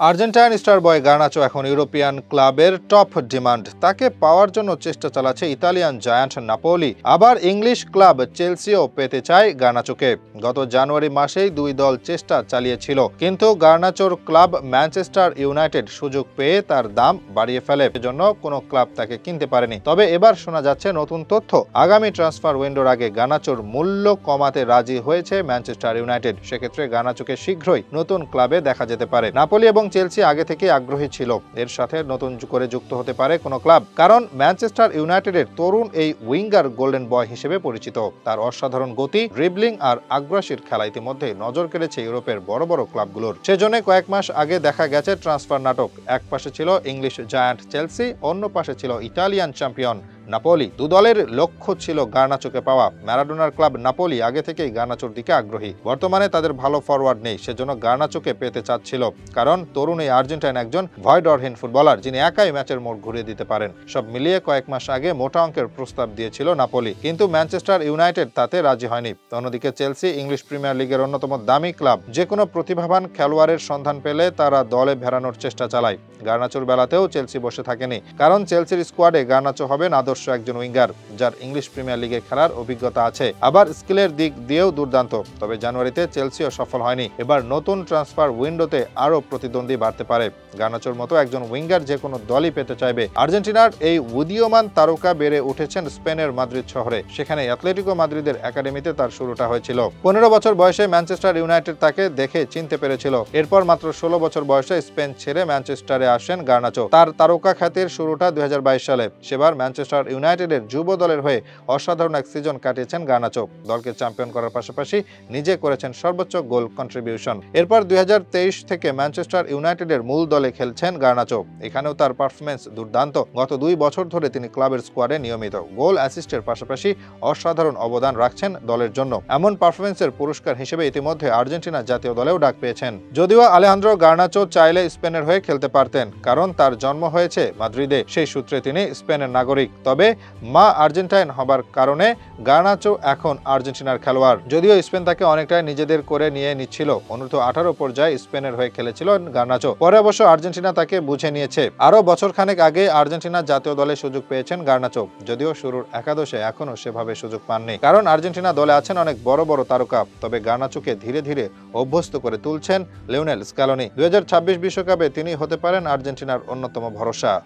Argentine star বয় Garnacho এখন European ক্লাবের top demand. তাকে পাওয়ার জন্য চেষ্টা চালাচ্ছে ইতালিয়ান জায়ান্ট নাপোলি। আবার ইংলিশ ক্লাব চেলসিও পেতে চায় গার্নাচোকে। গত জানুয়ারি মাসেই দুই দল চেষ্টা চালিয়েছিল, কিন্তু গার্নাচোর ক্লাব ম্যানচেস্টার ইউনাইটেড সুযোগ পেয়ে তার দাম বাড়িয়ে ফেলে। এজন্য কোনো ক্লাব তাকে কিনতে পারেনি। তবে এবার শোনা যাচ্ছে নতুন তথ্য। আগামী ট্রান্সফার উইন্ডোর আগে গার্নাচোর মূল্য কমাতে রাজি হয়েছে ম্যানচেস্টার ইউনাইটেড। সেক্ষেত্রে গার্নাচোকে শীঘ্রই নতুন ক্লাবে দেখা যেতে পারে। নাপোলি এবং চেলসি আগে থেকে আগ্রহী ছিল এর সাথে নতুন করে যুক্ত হতে পারে কোনো ক্লাব, কারণ ম্যানচেস্টার ইউনাইটেডের তরুণ এই উইঙ্গার গোল্ডেন বয় হিসেবে পরিচিত। তার অসাধারণ গতি, ড্রিবলিং আর আগ্রাসীর খেলা ইতিমধ্যে নজর কেড়েছে ইউরোপের বড় বড় ক্লাবগুলোর। সেজন্য কয়েক মাস আগে দেখা গেছে ট্রান্সফার নাটক। এক পাশে ছিল ইংলিশ জায়ান্ট চেলসি, অন্য পাশে ছিল ইটালিয়ান চ্যাম্পিয়ন নাপোলি। দু দলের লক্ষ্য ছিল গার্নাচোকে পাওয়া। ম্যারাডোনার ক্লাব নাপোলি আগে থেকেই গার্নাচোর দিকে আগ্রহী। বর্তমানে তাদের ভালো ফরওয়ার্ড নেই, সেজন্য গার্নাচোকে পেতে চাচ্ছিল, কারণ তরুণ এই আর্জেন্টাইন একজন ভয়ডরহীন ফুটবলার, যিনি একাই ম্যাচের মোড় ঘুরিয়ে দিতে পারেন। সব মিলিয়ে কয়েক মাস আগে মোটা অঙ্কের প্রস্তাব দিয়েছিল নাপোলি, কিন্তু ম্যানচেস্টার ইউনাইটেড তাতে রাজি হয়নি। অন্যদিকে চেলসি ইংলিশ প্রিমিয়ার লিগের অন্যতম দামি ক্লাব। যে কোনো প্রতিভাবান খেলোয়াড়ের সন্ধান পেলে তারা দলে ভেড়ানোর চেষ্টা চালায়। গার্নাচোর বেলাতেও চেলসি বসে থাকেনি, কারণ চেলসির স্কোয়াডে গার্নাচো হবেন আদর্শ একজন উইঙ্গার, যার ইংলিশ প্রিমিয়ার লিগে খেলার অভিজ্ঞতা আছে, আবার স্কিলের দিক দিয়েও দুর্দান্ত। তবে জানুয়ারিতে চেলসিও সফল হয়নি। এবার নতুন ট্রান্সফার উইন্ডোতে আরও প্রতিদ্বন্দ্বী বাড়তে পারে। গার্নাচোর মতো একজন উইঙ্গার যে কোনো দলই পেতে চাইবে। আর্জেন্টিনার এই উদীয়মান তারকা বেড়ে উঠেছেন স্পেনের মাদ্রিদ শহরে। সেখানে অ্যাটলেটিকো মাদ্রিদের একাডেমিতে তার শুরুটা হয়েছিল। 15 বছর বয়সে ম্যানচেস্টার ইউনাইটেড তাকে দেখে চিনতে পেরেছিল। এরপর মাত্র 16 বছর বয়সে স্পেন ছেড়ে ম্যানচেস্টারে আসেন গার্নাচো। তার তারকা খ্যাতির শুরুটা 2022 সালে। সেবার ম্যানচেস্টার ইউনাইটেডের যুব দলের হয়ে অসাধারণ এক সিজন কাটিয়েছেন গার্নাচো। দলকে চ্যাম্পিয়ন করার পাশাপাশি নিজে করেছেন সর্বোচ্চ গোল কন্ট্রিবিউশন। এরপর 2023 থেকে ম্যানচেস্টার ইউনাইটেডের মূল দলে খেলছেন গার্নাচো। এখানেও তার পারফরমেন্স দুর্দান্ত। গত 2 বছর ধরে তিনি ক্লাবের স্কোয়াডে নিয়মিত গোল অ্যাসিস্টের পাশাপাশি অসাধারণ অবদান রাখছেন দলের জন্য। এমন পারফরমেন্সের পুরস্কার হিসেবে ইতিমধ্যে আর্জেন্টিনা জাতীয় দলেও ডাক পেয়েছেন। যদিও আলেহান্দ্রো গার্নাচো চাইলে স্পেনের হয়ে খেলতে পারতেন, কারণ তার জন্ম হয়েছে মাদ্রিদে, সেই সূত্রে তিনি স্পেনের নাগরিক। তবে মা আর্জেন্টাইন হবার কারণে গার্নাচো এখন আর্জেন্টিনার খেলোয়াড়। যদিও স্পেন তাকে অনেকটাই নিজেদের করে নিয়ে নিচ্ছিল। অনূর্ধ্ব 18 পর্যায়ে স্পেনের হয়ে খেলেছিল গার্নাচো। পরে অবশ্য আর্জেন্টিনা তাকে বুঝে নিয়েছে। আরও বছরখানেক আগে আর্জেন্টিনা জাতীয় দলে সুযোগ পেয়েছেন গার্নাচো, যদিও শুরুর একাদশে এখনও সেভাবে সুযোগ পাননি, কারণ আর্জেন্টিনা দলে আছেন অনেক বড় বড় তারকা। তবে গার্নাচোকে ধীরে ধীরে অভ্যস্ত করে তুলছেন লিওনেল স্ক্যালোনি। 2026 বিশ্বকাপে তিনি হতে পারেন আর্জেন্টিনার অন্যতম ভরসা।